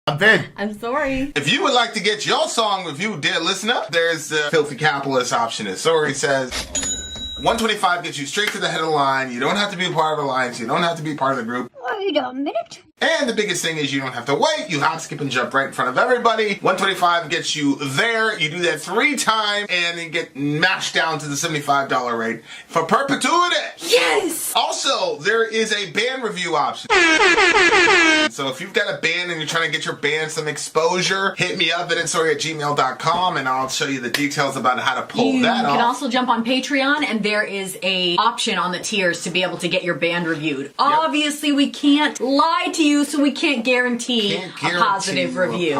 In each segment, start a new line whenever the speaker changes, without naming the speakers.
I'm Vin.
I'm Sori.
If you would like to get your song reviewed, dear listener, there's the filthy capitalist option. As Sori says, 125 gets you straight to the head of the line. You don't have to be part of the alliance. You don't have to be part of the group.
Wait a minute.
And the biggest thing is you don't have to wait. You hop, skip, and jump right in front of everybody. 125 gets you there. You do that 3 times, and you get mashed down to the $75 rate for perpetuity.
Yes!
Also, there is a band review option. So if you've got a band and you're trying to get your band some exposure, hit me up at villageXchange@gmail.com, and I'll show you the details about how to pull that off.
You can also jump on Patreon, and there is a option on the tiers to be able to get your band reviewed. Obviously, we can't lie to you, so we can't guarantee a positive review.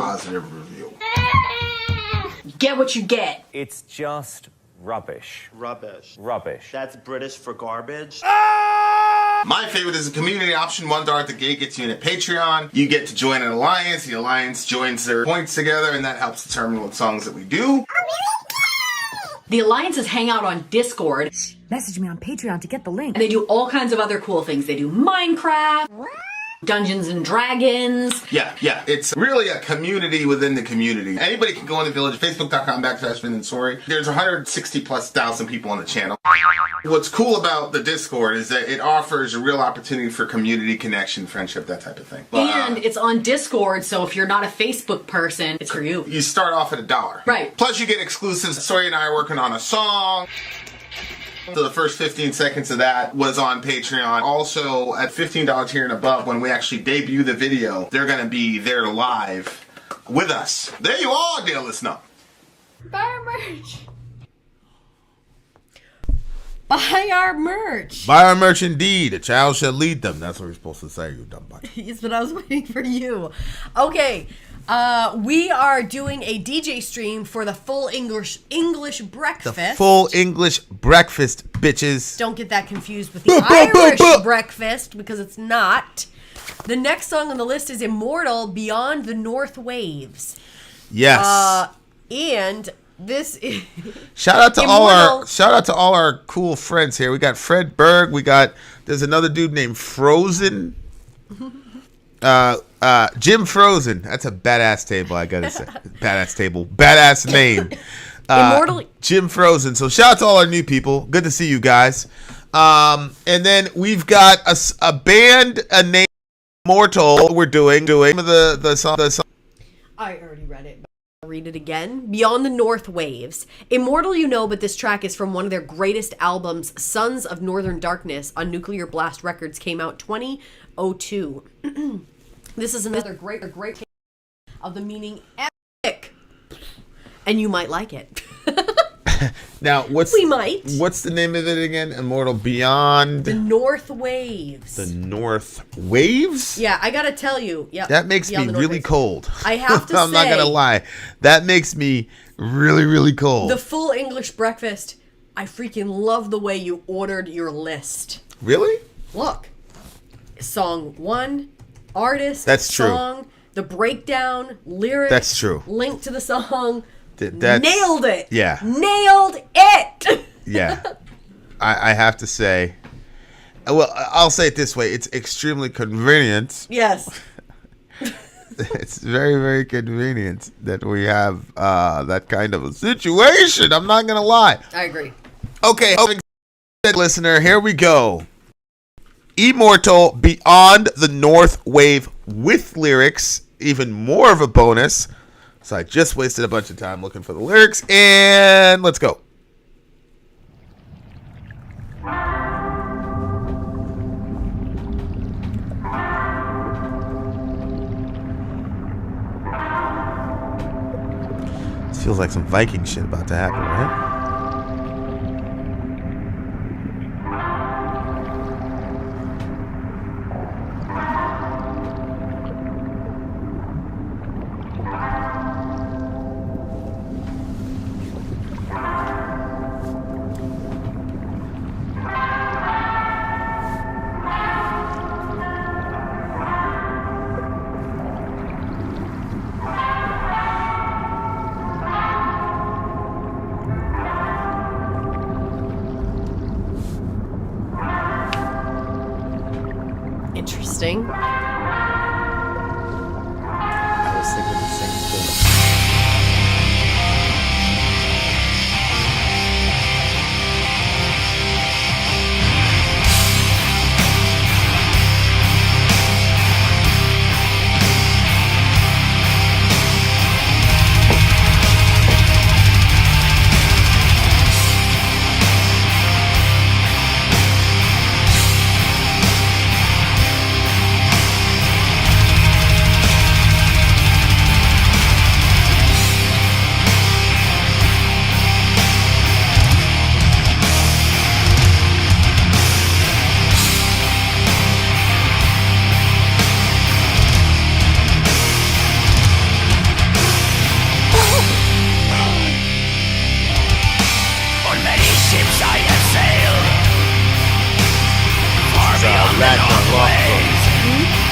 Get what you get.
It's just rubbish.
Rubbish.
Rubbish.
That's British for garbage.
My favorite is the community option. $1 at the gate gets you in at Patreon. You get to join an alliance. The alliance joins their points together, and that helps determine what songs that we do.
The alliances hang out on Discord.
Message me on Patreon to get the link.
And they do all kinds of other cool things. They do Minecraft, Dungeons and Dragons.
Yeah. It's really a community within the community. Anybody can go on the village, facebook.com/Vin and Sori. There's 160,000+ people on the channel. What's cool about the Discord is that it offers a real opportunity for community connection, friendship, that type of thing.
And it's on Discord, so if you're not a Facebook person, it's for you.
You start off at $1.
Right.
Plus you get exclusives. Sori and I are working on a song. So the first 15 seconds of that was on Patreon. Also, at $15 here and above, when we actually debut the video, they're going to be there live with us. There you are, dear listener.
Buy our merch.
Buy our merch.
Buy our merch indeed. A child shall lead them. That's what you're supposed to say, you dumb butt.
Yes, but I was waiting for you. Okay. We are doing a DJ stream for the full English breakfast.
The full English breakfast, bitches.
Don't get that confused with the Irish breakfast, because it's not. The next song on the list is Immortal, Beyond the North Waves.
Yes.
And this is
shout out to
Immortal.
all our cool friends here. We got Fred Berg. There's another dude named Frozen. Jim Frozen. That's a badass table, I gotta say. Badass table. Badass name.
Immortal.
Jim Frozen. So shout out to all our new people. Good to see you guys. And then we've got a band named Immortal. We're doing the song.
I already read it. I'll read it again. Beyond the North Waves. Immortal, you know, but this track is from one of their greatest albums, Sons of Northern Darkness, on Nuclear Blast Records, came out 2002. This is another great of the meaning epic, and you might like it.
Now, what's the name of it again? Immortal Beyond
the North Waves.
The North Waves?
Yeah, I gotta tell you. Yeah,
that makes me really cold.
I have to
I'm not gonna lie. That makes me really, really cold.
The full English breakfast. I freaking love the way you ordered your list.
Really?
Look. Song 1, artist,
that's true.
Song, the breakdown, lyrics.
That's true.
Link to the song.
That's,
nailed it.
Yeah.
Nailed it.
Yeah. I have to say, well, I'll say it this way. It's extremely convenient.
Yes.
It's very, very convenient that we have that kind of a situation. I'm not going to lie.
I agree.
Okay, listener, here we go. Immortal, Beyond the North Wave with lyrics, even more of a bonus. So I just wasted a bunch of time looking for the lyrics, and let's go. This feels like some Viking shit about to happen, right?
Interesting.
I was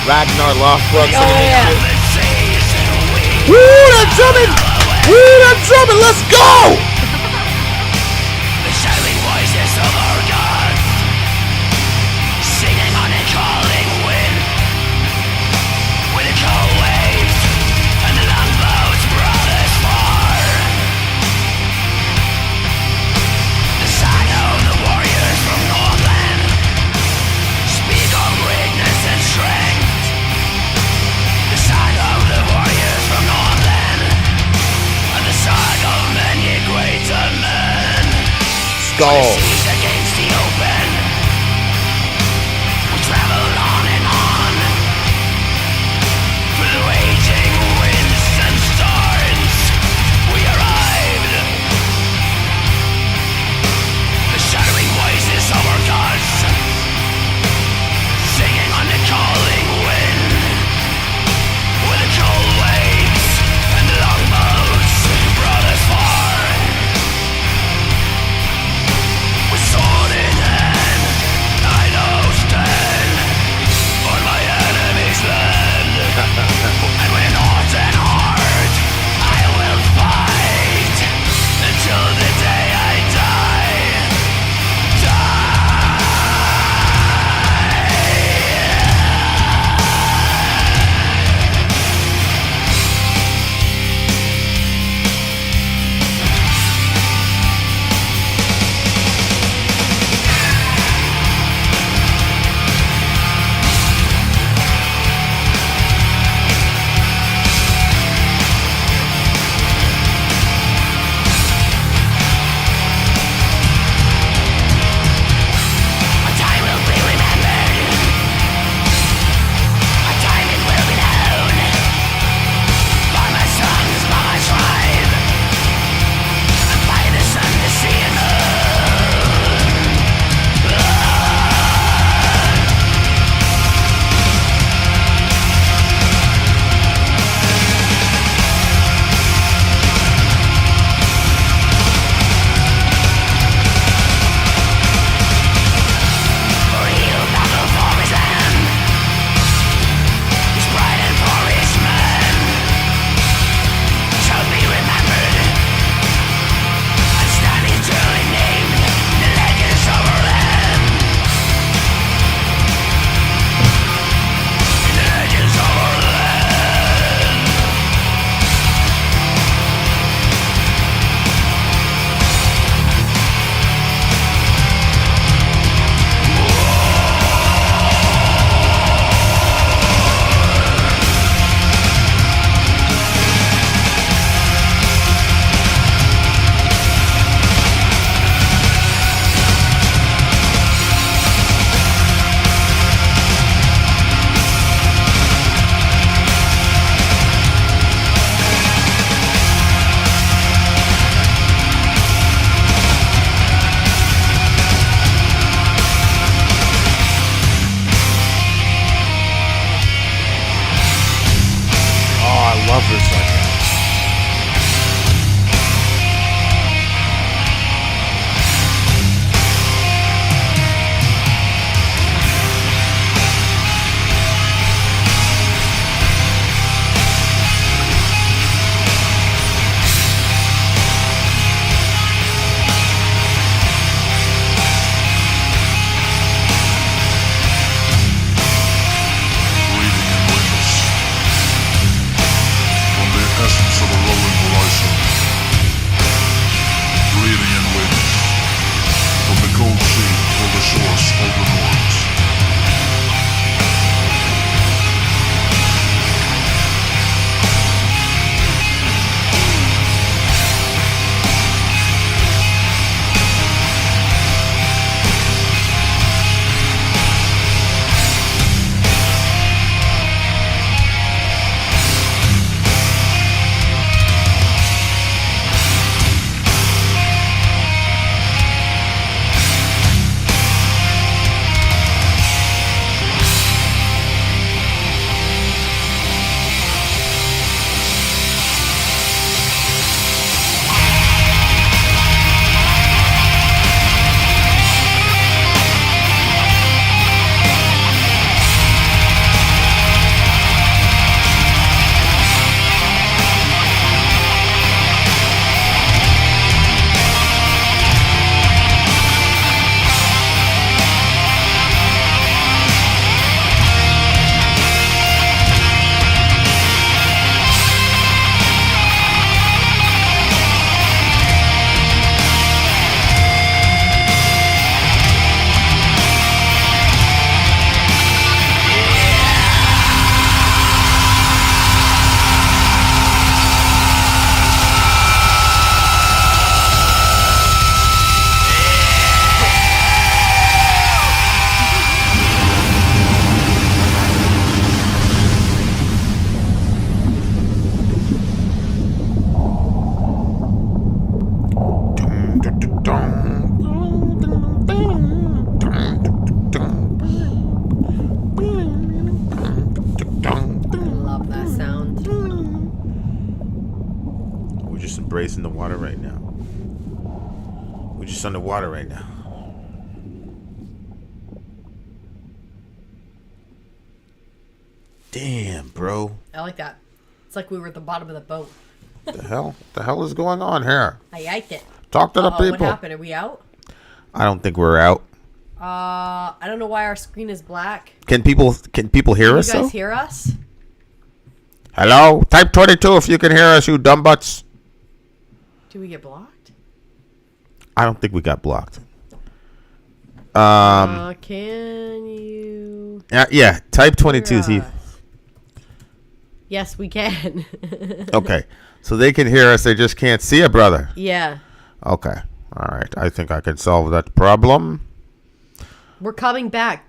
Ragnar Lothbrok.
Oh, yeah.
Woo, that drumming! Woo, that drumming! Let's go! Go. embracing the water right now. We're just underwater right now. Damn, bro.
I like that. It's like we were at the bottom of the boat.
The hell? The hell is going on here?
I liked it.
Talk to the people.
What happened? Are we out?
I don't think we're out.
I don't know why our screen is black.
Can people hear us?
You guys
though?
hear us?
Hello? Type 22 if you can hear us, you dumb butts.
Do we get blocked?
I don't think we got blocked.
Can you?
Yeah. Type 22 is he.
Yes, we can.
Okay. So they can hear us, they just can't see a brother.
Yeah.
Okay. All right. I think I can solve that problem.
We're coming back.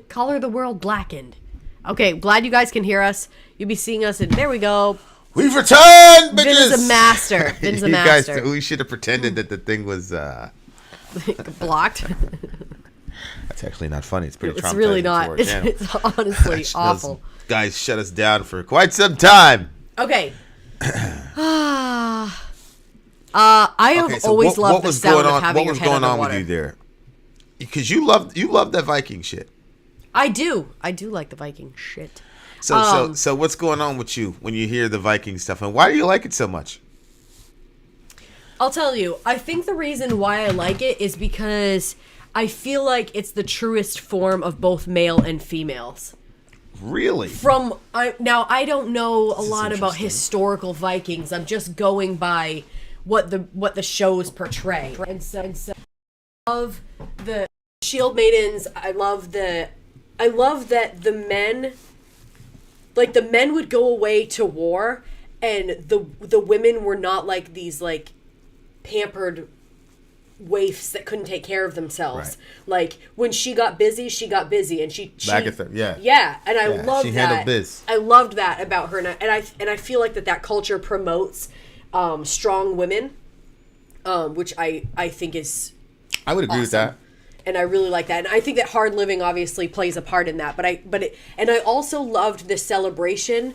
Color the world blackened. Okay, glad you guys can hear us. You'll be seeing us, and there we go.
We've returned, bitches!
Vin is a master. Vin's a
you
master.
guys, we should have pretended that the thing was
blocked.
That's actually not funny. It's pretty traumatizing.
It's really not. It's honestly awful.
Those guys shut us down for quite some time.
Okay. I have always loved the sound of having your head underwater. What was going on with you there?
Because you love that Viking shit.
I do like the Viking shit.
So what's going on with you when you hear the Viking stuff, and why do you like it so much?
I'll tell you. I think the reason why I like it is because I feel like it's the truest form of both male and females.
Really?
Now I don't know a lot about historical Vikings. I'm just going by what the shows portray. And so I love the shield maidens. I love that the men would go away to war, and the women were not like these like pampered waifs that couldn't take care of themselves. Right. Like when she got busy, and she yeah, and I loved that. I loved that about her, and I feel like that culture promotes strong women, which I think is
I would agree with that.
And I really like that. And I think that hard living obviously plays a part in that. But I also loved the celebration.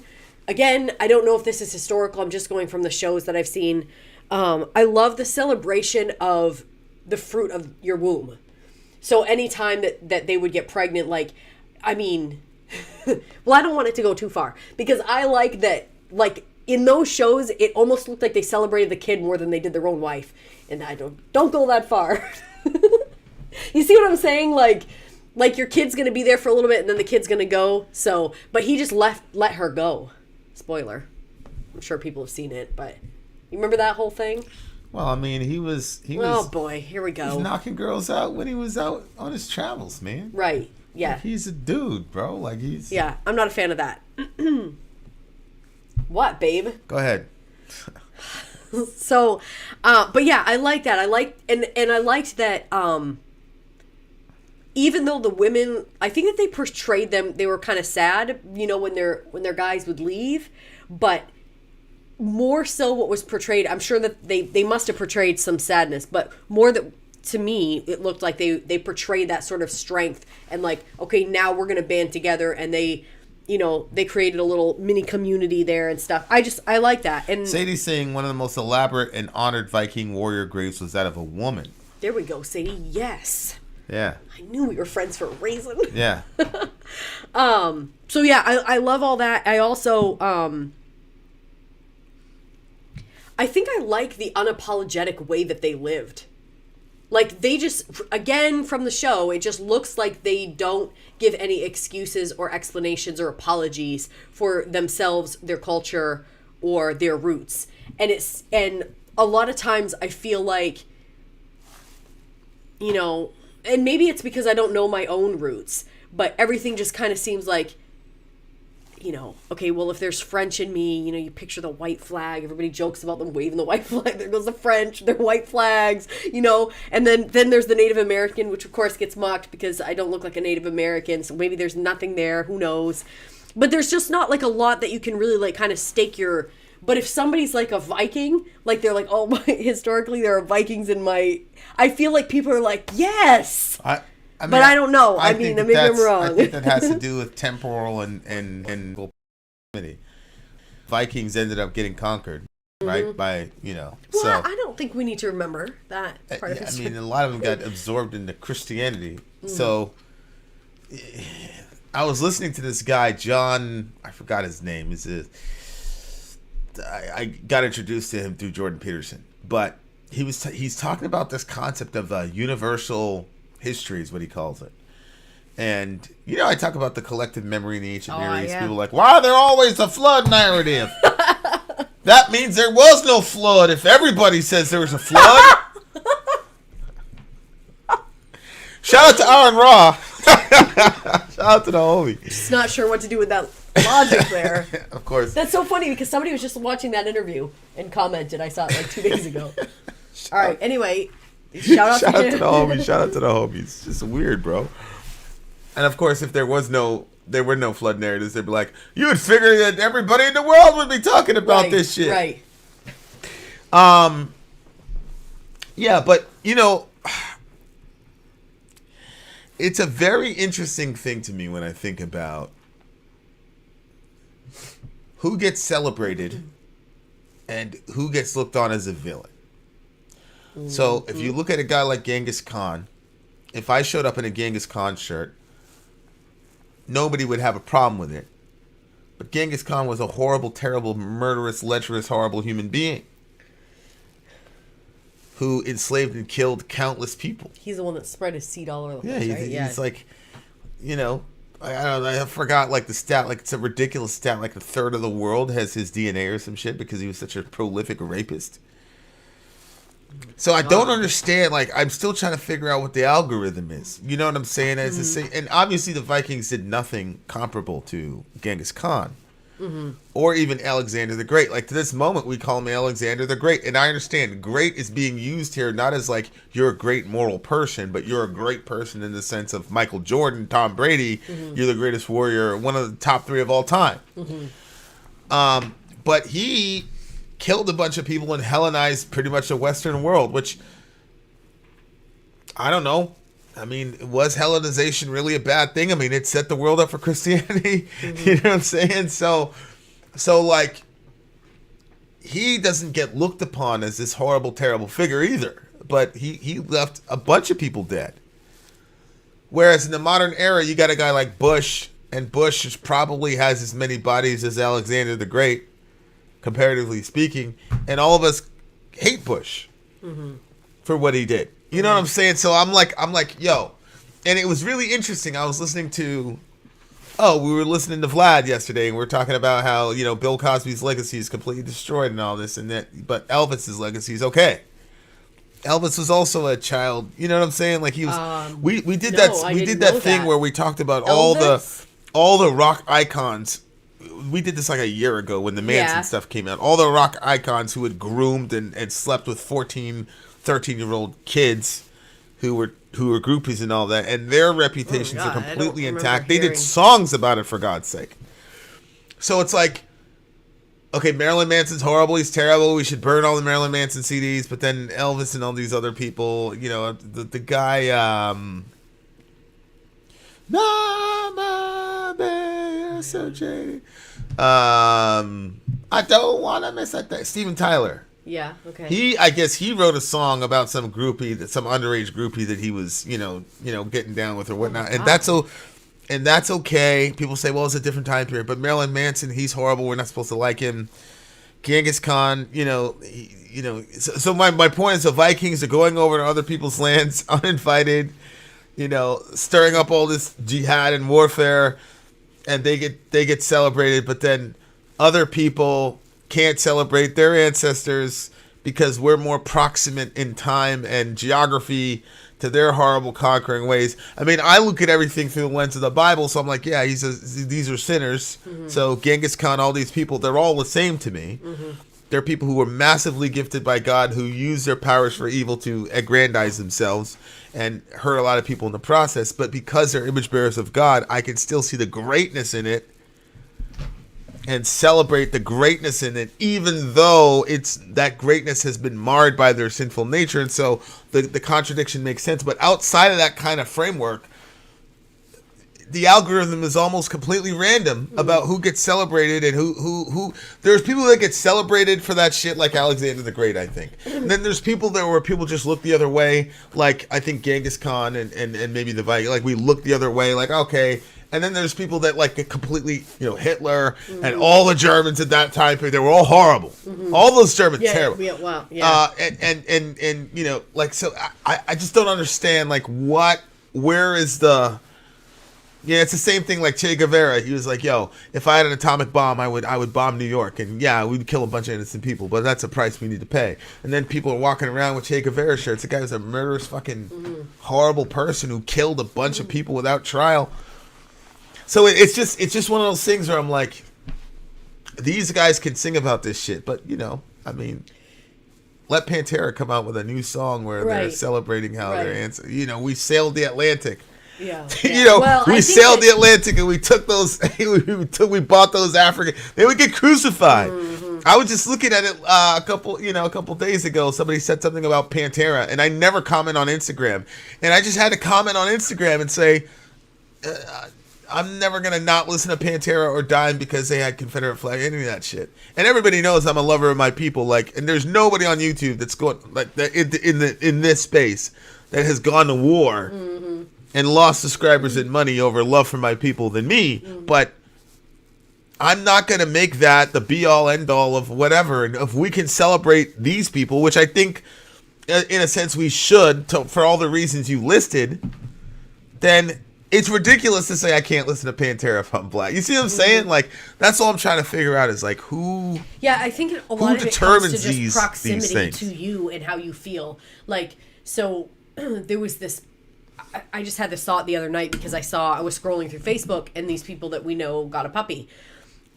Again, I don't know if this is historical. I'm just going from the shows that I've seen. I love the celebration of the fruit of your womb. So anytime that they would get pregnant, well, I don't want it to go too far, because I like that, like in those shows, it almost looked like they celebrated the kid more than they did their own wife. And I don't go that far. You see what I'm saying? Like your kid's gonna be there for a little bit, and then the kid's gonna go. So, but he just let her go. Spoiler. I'm sure people have seen it, but you remember that whole thing?
Well, I mean, he was.
Oh boy, here we go.
He's knocking girls out when he was out on his travels, man.
Right. Yeah.
Like, he's a dude, bro. Like he's.
Yeah, I'm not a fan of that. What, babe?
Go ahead.
So, but yeah, I like that. I liked that. Even though the women, I think that they portrayed them, they were kind of sad, when their guys would leave, but more so what was portrayed, I'm sure that they must have portrayed some sadness, but more that, to me, it looked like they portrayed that sort of strength and like, okay, now we're going to band together, and they created a little mini community there and stuff. I like that. And
Sadie's saying one of the most elaborate and honored Viking warrior graves was that of a woman. There
we go, Sadie. Yes.
Yeah.
I knew we were friends for a reason.
Yeah.
So yeah, I love all that. I also I think I like the unapologetic way that they lived. Like they just, again, from the show, it just looks like they don't give any excuses or explanations or apologies for themselves, their culture, or their roots. And a lot of times I feel like, and maybe it's because I don't know my own roots, but everything just kind of seems like, okay, well, if there's French in me, you picture the white flag. Everybody jokes about them waving the white flag. There goes the French, their white flags, and then there's the Native American, which of course gets mocked because I don't look like a Native American. So maybe there's nothing there. Who knows? But there's just not like a lot that you can really like kind of stake your. But if somebody's like a Viking, like they're like, oh, historically there are Vikings in my. I feel like people are like, yes. But I don't know. I mean, maybe I'm wrong.
I think that has to do with temporal and proximity. Vikings ended up getting conquered. right? By, you know.
Well,
So
I don't think we need to remember that part of
I
history.
mean, a lot of them got absorbed into Christianity. So I was listening to this guy, John, I forgot his name. I got introduced to him through Jordan Peterson. But he's talking about this concept of universal history is what he calls it. And, you know, I talk about the collective memory in the ancient Near East.
yeah.
People are like, why are there always a flood narrative? That means there was no flood if everybody says there was a flood. Shout out to Aaron Raw. Shout out to the homie.
Just not sure what to do with that logic there.
Of course.
That's so funny because somebody was just watching that interview and commented. I saw it like 2 days ago. All right. Anyway, shout out to
the homie. Shout out to the homies. It's just weird, bro. And of course, if there were no flood narratives, they'd be like, you would figure that everybody in the world would be talking about this shit.
Right.
Yeah, but you know, it's a very interesting thing to me when I think about who gets celebrated and who gets looked on as a villain. So if you look at a guy like Genghis Khan, if I showed up in a Genghis Khan shirt, nobody would have a problem with it. But Genghis Khan was a horrible, terrible, murderous, lecherous, horrible human being who enslaved and killed countless people.
He's the one that spread his seed all over the place,
Yeah,
right?
he's like, you know, I don't know, I forgot like the stat, like it's a ridiculous stat, like a third of the world has his DNA or some shit because he was such a prolific rapist. So I don't understand, like, I'm still trying to figure out what the algorithm is. You know what I'm saying? And obviously the Vikings did nothing comparable to Genghis Khan. Or even Alexander the Great. Like, to this moment, we call him Alexander the Great. And I understand, great is being used here not as, like, you're a great moral person, but you're a great person in the sense of Michael Jordan, Tom Brady, you're the greatest warrior, one of the top 3 of all time. But he killed a bunch of people and Hellenized pretty much the Western world, which, I don't know. I mean, was Hellenization really a bad thing? I mean, it set the world up for Christianity. You know what I'm saying? So like, he doesn't get looked upon as this horrible, terrible figure either. But he left a bunch of people dead. Whereas in the modern era, you got a guy like Bush, and Bush probably has as many bodies as Alexander the Great, comparatively speaking. And all of us hate Bush for what he did. You know what I'm saying? So I'm like, yo. And it was really interesting. I was listening to, we were listening to Vlad yesterday, and we were talking about how, you know, Bill Cosby's legacy is completely destroyed and all this and that, but Elvis's legacy is okay. Elvis was also a child. You know what I'm saying? Like, he was. We did that thing where we talked about
Elvis?
all the rock icons. We did this like a year ago when the Manson stuff came out. All the rock icons who had groomed and slept with 14, 13-year-old kids who were groupies and all that, and their reputations are completely intact. They did songs about it, for God's sake. So it's like, okay, Marilyn Manson's horrible, he's terrible, we should burn all the Marilyn Manson CDs, but then Elvis and all these other people, you know, the guy, so jaded. I don't want to miss that. Steven Tyler.
Yeah, okay.
I guess he wrote a song about some groupie, some underage groupie that he was, you know, getting down with or whatnot. And that's okay. People say, well, it's a different time period. But Marilyn Manson, he's horrible. We're not supposed to like him. Genghis Khan, so my point is the Vikings are going over to other people's lands uninvited, stirring up all this jihad and warfare, and they get celebrated, but then other people can't celebrate their ancestors because we're more proximate in time and geography to their horrible conquering ways. I mean, I look at everything through the lens of the Bible, so I'm like, yeah, these are sinners. Mm-hmm. So Genghis Khan, all these people, they're all the same to me. Mm-hmm. They're people who were massively gifted by God, who use their powers for evil to aggrandize themselves and hurt a lot of people in the process. But because they're image bearers of God, I can still see the greatness in it and celebrate the greatness in it, even though that greatness has been marred by their sinful nature. And so the contradiction makes sense. But outside of that kind of framework, the algorithm is almost completely random about who gets celebrated and who. There's people that get celebrated for that shit, like Alexander the Great, I think. And then there's people where people just look the other way, like I think Genghis Khan and maybe the Viking. Like we look the other way, like okay. And then there's people that like get completely, Hitler and all the Germans at that time period. They were all horrible. All those Germans terrible.
Yeah, well, yeah.
And like so, I just don't understand like where is the. Yeah, it's the same thing like Che Guevara. He was like, yo, if I had an atomic bomb, I would bomb New York. And yeah, we'd kill a bunch of innocent people, but that's a price we need to pay. And then people are walking around with Che Guevara shirts. The guy was a murderous fucking horrible person who killed a bunch of people without trial. So it's just one of those things where I'm like, these guys can sing about this shit. But, I mean, let Pantera come out with a new song where they're celebrating how they're answering. We sailed the Atlantic.
Yeah.
We sailed the Atlantic and we took those. We bought those African. They would get crucified. I was just looking at it a couple days ago. Somebody said something about Pantera, and I never comment on Instagram. And I just had to comment on Instagram and say, I'm never gonna not listen to Pantera or Dime because they had Confederate flag, any of that shit. And everybody knows I'm a lover of my people. Like, and there's nobody on YouTube that's going like that in this space that has gone to war. And lost subscribers and money over love for my people than me, but I'm not going to make that the be-all, end-all of whatever. And if we can celebrate these people, which I think, in a sense, we should, for all the reasons you listed, then it's ridiculous to say I can't listen to Pantera if I'm black. You see what I'm saying? Like, that's all I'm trying to figure out is, like, who...
Yeah, I think a lot of it comes to just proximity to you and how you feel. Like, so there was this... I just had this thought the other night because I was scrolling through Facebook and these people that we know got a puppy.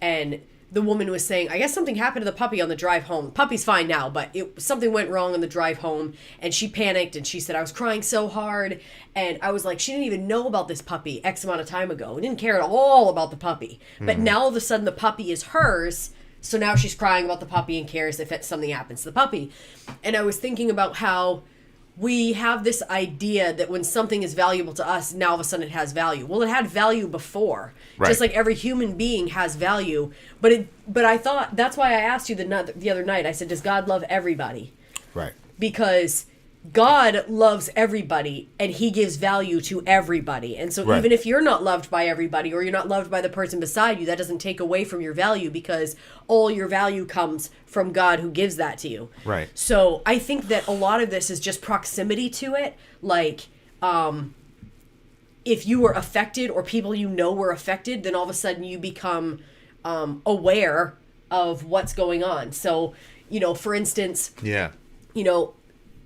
And the woman was saying, I guess something happened to the puppy on the drive home. The puppy's fine now, but something went wrong on the drive home. And she panicked and she said, I was crying so hard. And I was like, she didn't even know about this puppy X amount of time ago. Didn't care at all about the puppy. But now all of a sudden the puppy is hers. So now she's crying about the puppy and cares if something happens to the puppy. And I was thinking about how we have this idea that when something is valuable to us, now all of a sudden it has value. Well, it had value before. Right. Just like every human being has value. But I thought, that's why I asked you the other night, I said, does God love everybody?
Right.
Because God loves everybody and he gives value to everybody. And so even if you're not loved by everybody or you're not loved by the person beside you, that doesn't take away from your value because all your value comes from God who gives that to you.
Right.
So I think that a lot of this is just proximity to it. Like, if you were affected or people were affected, then all of a sudden you become aware of what's going on. So, for instance,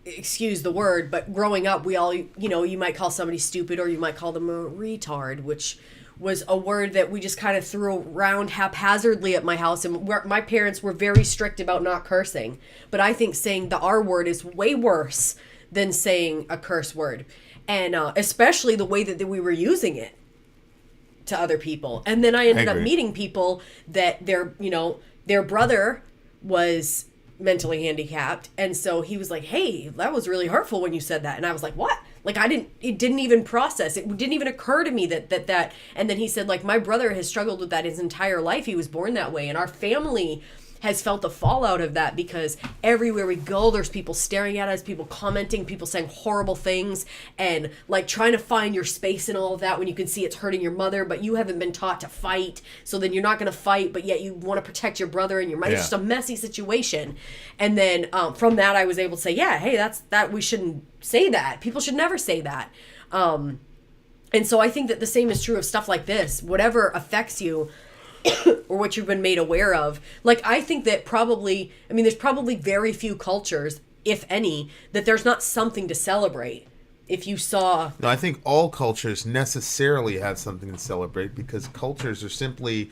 excuse the word, but growing up, we all, you might call somebody stupid or you might call them a retard, which was a word that we just kind of threw around haphazardly at my house. And my parents were very strict about not cursing. But I think saying the R word is way worse than saying a curse word. And especially the way that we were using it to other people. And then I ended up meeting people that their brother was mentally handicapped, and so he was like, hey, that was really hurtful when you said that. And I was like, what? Like, it didn't even process, it didn't even occur to me that. And then he said, like, my brother has struggled with that his entire life. He was born that way, and our family has felt the fallout of that because everywhere we go, there's people staring at us, people commenting, people saying horrible things, and like trying to find your space and all of that when you can see it's hurting your mother, but you haven't been taught to fight. So then you're not going to fight, but yet you want to protect your brother and your mother. It's just a messy situation. And then from that, I was able to say, yeah, hey, that we shouldn't say that. People should never say that. And so I think that the same is true of stuff like this. Whatever affects you, or what you've been made aware of. Like, I think that there's probably very few cultures, if any, that there's not something to celebrate. If you saw...
No, I think all cultures necessarily have something to celebrate because cultures are simply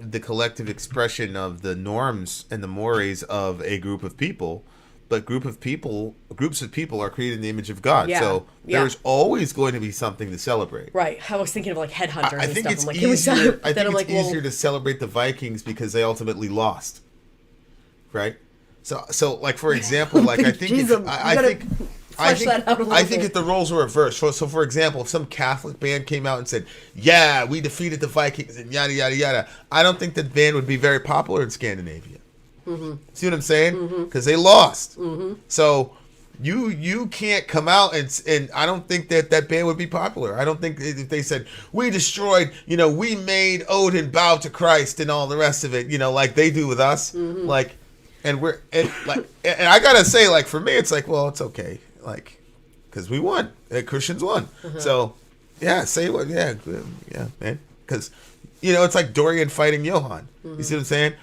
the collective expression of the norms and the mores of a group of people. But groups of people are created in the image of God. Yeah. So there's always going to be something to celebrate.
Right. I was thinking of like headhunters
I think
and
it's
stuff.
easier. I think it's easier to celebrate the Vikings because they ultimately lost. Right. So like for example, like I think
flesh that out a little
I think
bit.
if the roles were reversed. So, for example, if some Catholic band came out and said, "Yeah, we defeated the Vikings," and yada yada yada, I don't think that band would be very popular in Scandinavia. See what I'm saying? Because they lost. So you can't come out and I don't think that band would be popular. I don't think if they said we destroyed, we made Odin bow to Christ and all the rest of it, like they do with us, like, and I gotta say, like, for me, it's like, well, it's okay, like, because we won, Christians won, so yeah, say what, yeah, man, because it's like Dorian fighting Johan. You see what I'm saying?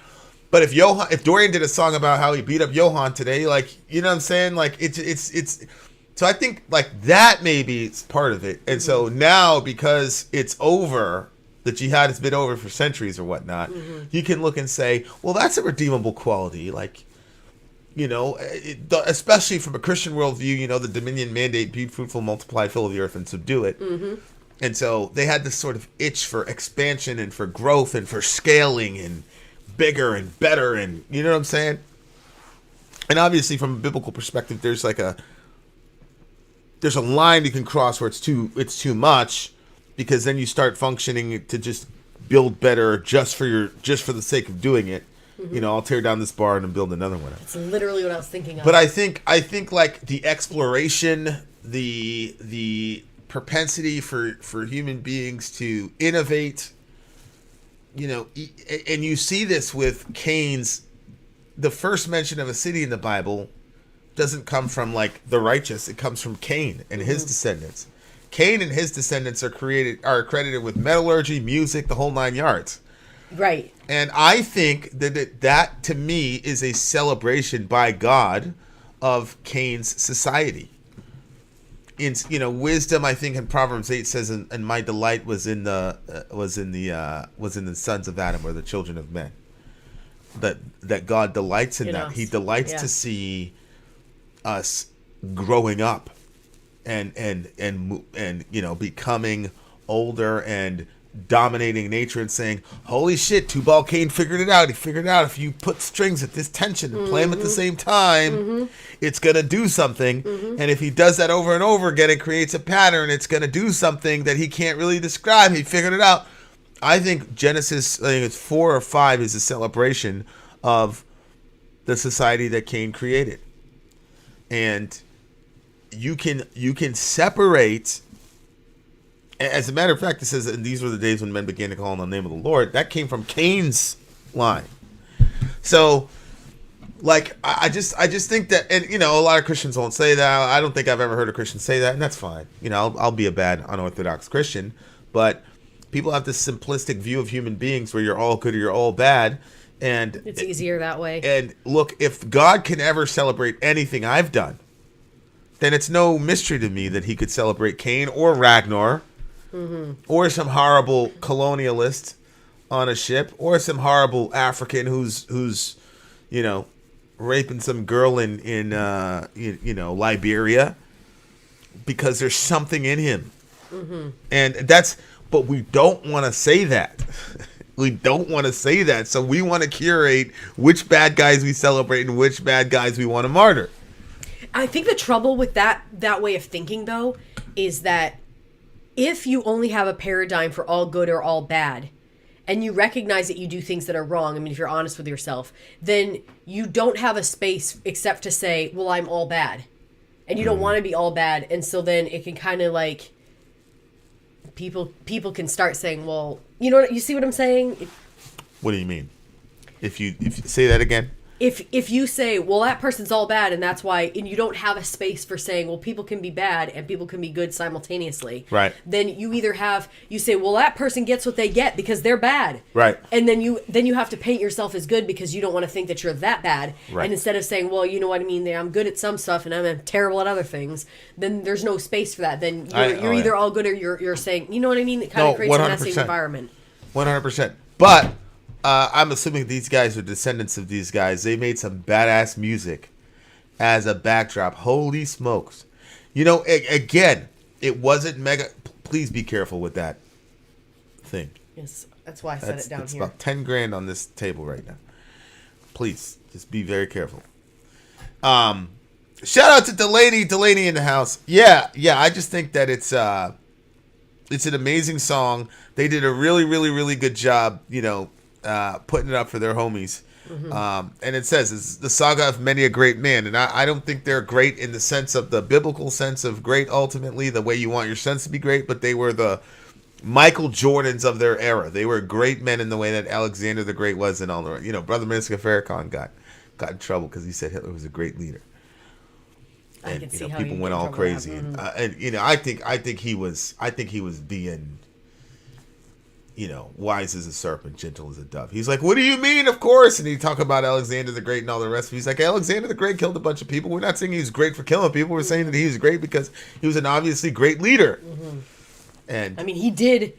But if Dorian did a song about how he beat up Johan today, like, you know what I'm saying? Like, it's so I think, like, that maybe is part of it. And so now, because it's over, the jihad has been over for centuries or whatnot, you can look and say, well, that's a redeemable quality. Like, especially from a Christian worldview, the dominion mandate, be fruitful, multiply, fill the earth, and subdue it. And so they had this sort of itch for expansion and for growth and for scaling and bigger and better, and you know what I'm saying? And obviously from a biblical perspective, there's a line you can cross where it's too much, because then you start functioning to just build better just for the sake of doing it. I'll tear down this barn and build another one.
That's literally what I was thinking of.
But I think like the exploration, the propensity for human beings to innovate, and you see this with Cain's. The first mention of a city in the Bible doesn't come from, like, the righteous. It comes from Cain and his descendants. Cain and his descendants are credited with metallurgy, music, the whole 9 yards.
Right.
And I think that to me is a celebration by God of Cain's society. In wisdom, I think in Proverbs 8 says, and my delight was in the sons of Adam, or the children of men. That God delights in that. He delights to see us growing up and becoming older and dominating nature, and saying, holy shit, Tubal Cain figured it out. He figured out if you put strings at this tension and play them at the same time, it's going to do something. And if he does that over and over again, it creates a pattern. It's going to do something that he can't really describe. He figured it out. I think Genesis, I think it's 4 or 5, is a celebration of the society that Cain created. And you can separate. As a matter of fact, it says, and these were the days when men began to call on the name of the Lord. That came from Cain's line. So, like, I just think that, and a lot of Christians won't say that. I don't think I've ever heard a Christian say that, and that's fine. I'll be a bad unorthodox Christian, but people have this simplistic view of human beings where you're all good or you're all bad, and
it's easier that way.
And look, if God can ever celebrate anything I've done, then it's no mystery to me that he could celebrate Cain or Ragnar. Or some horrible colonialist on a ship, or some horrible African who's raping some girl in Liberia, because there's something in him, and but we don't want to say that. We don't want to say that, so we want to curate which bad guys we celebrate and which bad guys we want to martyr.
I think the trouble with that way of thinking, though, is that if you only have a paradigm for all good or all bad, and you recognize that you do things that are wrong, I mean, if you're honest with yourself, then you don't have a space except to say, well, I'm all bad. And you don't want to be all bad. And so then it can kind of like, people can start saying, well, you see what I'm saying?
What do you mean? If you say that again?
If you say, well, that person's all bad, and that's why, and you don't have a space for saying, well, people can be bad and people can be good simultaneously. Right. Then you say, well, that person gets what they get because they're bad. Right. And then you have to paint yourself as good because you don't want to think that you're that bad. Right. And instead of saying, well, you know what I mean, I'm good at some stuff and I'm terrible at other things, then there's no space for that. Then you're either all good or you're saying, you know what I mean? It kind of creates 100%. A messy environment.
100%. But I'm assuming these guys are descendants of these guys. They made some badass music as a backdrop. Holy smokes. Again, it wasn't mega. Please be careful with that thing.
Yes, that's why I set it down here.
It's about 10 grand on this table right now. Please, just be very careful. Shout out to Delaney in the house. Yeah. I just think that it's an amazing song. They did a really, really, really good job, putting it up for their homies. Mm-hmm. And it says it's the saga of many a great man, and I don't think they're great in the sense of the biblical sense of great, ultimately the way you want your sons to be great, but they were the Michael Jordans of their era. They were great men in the way that Alexander the Great was, and all the Brother Mitzvah Farrakhan got in trouble because he said Hitler was a great leader. And,
I can see how
people went all crazy, and I think he was being, wise as a serpent, gentle as a dove. He's like, what do you mean? Of course. And he talk about Alexander the Great and all the rest. He's like, Alexander the Great killed a bunch of people. We're not saying he was great for killing people. We're saying that he was great because he was an obviously great leader. Mm-hmm. And
I mean, he did,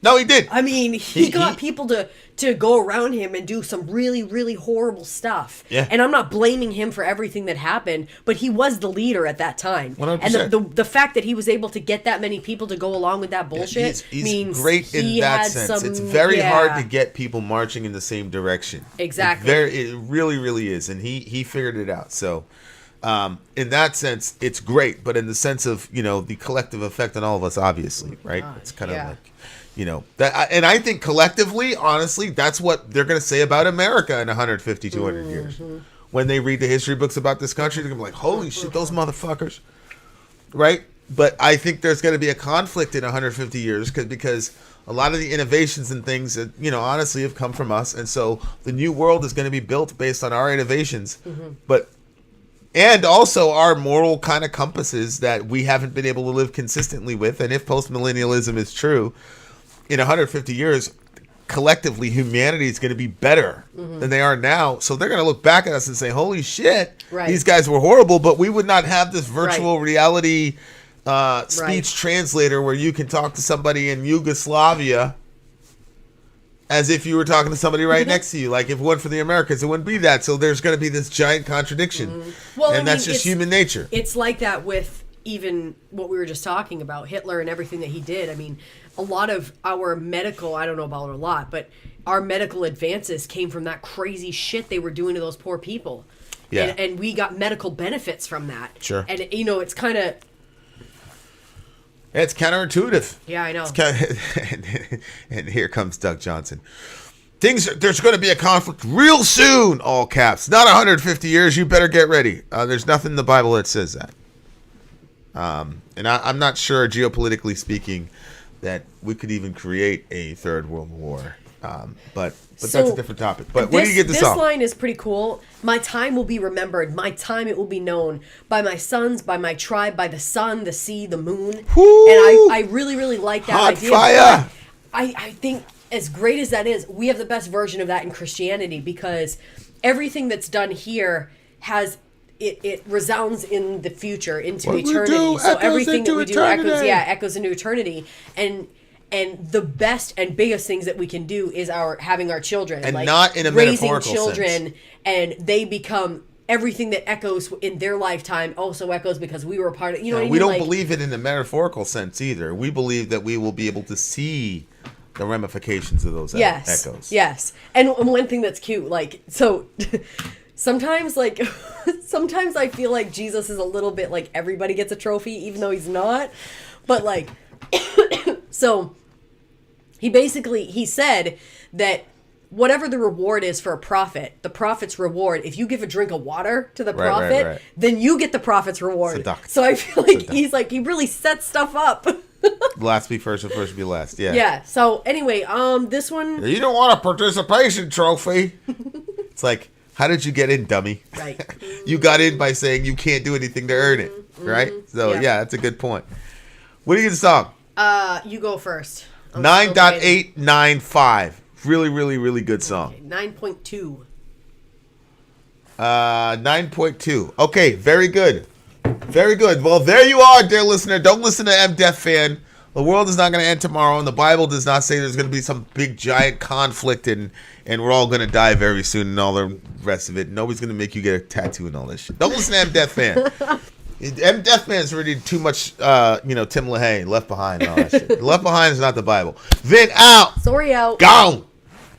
no, he did.
I mean, he got people to go around him and do some really, really horrible stuff.
Yeah.
And I'm not blaming him for everything that happened, but he was the leader at that time.
100%.
And the fact that he was able to get that many people to go along with that bullshit
he's
means
great in that sense. It's very hard to get people marching in the same direction.
Exactly.
It really, really is. And he figured it out. So in that sense, it's great. But in the sense of, the collective effect on all of us, obviously, right? It's kind of like... and I think collectively, honestly, that's what they're going to say about America in 150, 200 years. When they read the history books about this country, they're going to be like, holy shit, those motherfuckers. Right? But I think there's going to be a conflict in 150 years because a lot of the innovations and things that, honestly have come from us. And so the new world is going to be built based on our innovations. And also our moral kind of compasses that we haven't been able to live consistently with. And if postmillennialism is true, in 150 years, collectively, humanity is going to be better than they are now. So they're going to look back at us and say, holy shit, these guys were horrible, but we would not have this virtual reality speech translator where you can talk to somebody in Yugoslavia as if you were talking to somebody right next to you. Like, if it weren't for the Americans, it wouldn't be that. So there's going to be this giant contradiction. Well, that's just human nature.
It's like that with even what we were just talking about, Hitler and everything that he did. I mean, a lot of our medical, I don't know about a lot, but our medical advances came from that crazy shit they were doing to those poor people.
Yeah.
And we got medical benefits from that.
Sure.
And, it's kind of...
It's counterintuitive.
Yeah, I know.
And here comes Doug Johnson. There's going to be a conflict real soon, all caps. Not 150 years, you better get ready. There's nothing in the Bible that says that. And I'm not sure, geopolitically speaking, that we could even create a third world war. But that's a different topic. But where do you get this off? This
line is pretty cool. My time will be remembered. My time it will be known by my sons, by my tribe, by the sun, the sea, the moon.
Woo!
And I really, really like that
Hot
idea.
Fire!
I think as great as that is, we have the best version of that in Christianity because everything that's done here has... It resounds in the future into eternity. So everything that we do echoes into eternity. And the best and biggest things that we can do is having our children,
and not in a metaphorical
children,
sense.
And they become everything that echoes in their lifetime. Also echoes because we were a part of. What I mean?
We don't believe it in the metaphorical sense either. We believe that we will be able to see the ramifications of those echoes.
Yes, and one thing that's cute, Sometimes I feel like Jesus is a little bit like everybody gets a trophy, even though he's not. But so he said that whatever the reward is for a prophet, the prophet's reward, if you give a drink of water to the prophet, then you get the prophet's reward. So I feel like he really sets stuff up.
Last be first and first be last. Yeah.
Yeah. So anyway, this one.
You don't want a participation trophy. It's like, how did you get in, dummy?
Right.
You got in by saying you can't do anything to earn it, right? So, yeah, that's a good point. What do you get the song?
You go first.
9.895. Really, really, really good song.
Okay, 9.2.
9.2. Okay, very good. Very good. Well, there you are, dear listener. Don't listen to M. Death Fan. The world is not going to end tomorrow, and the Bible does not say there's going to be some big, giant conflict, and we're all going to die very soon, and all the rest of it. Nobody's going to make you get a tattoo and all that shit. Don't listen to M. Death Fan. M. Death Fan's already too much, Tim LaHaye, Left Behind, and all that shit. Left Behind is not the Bible. Vin out.
Sori out.
Gone.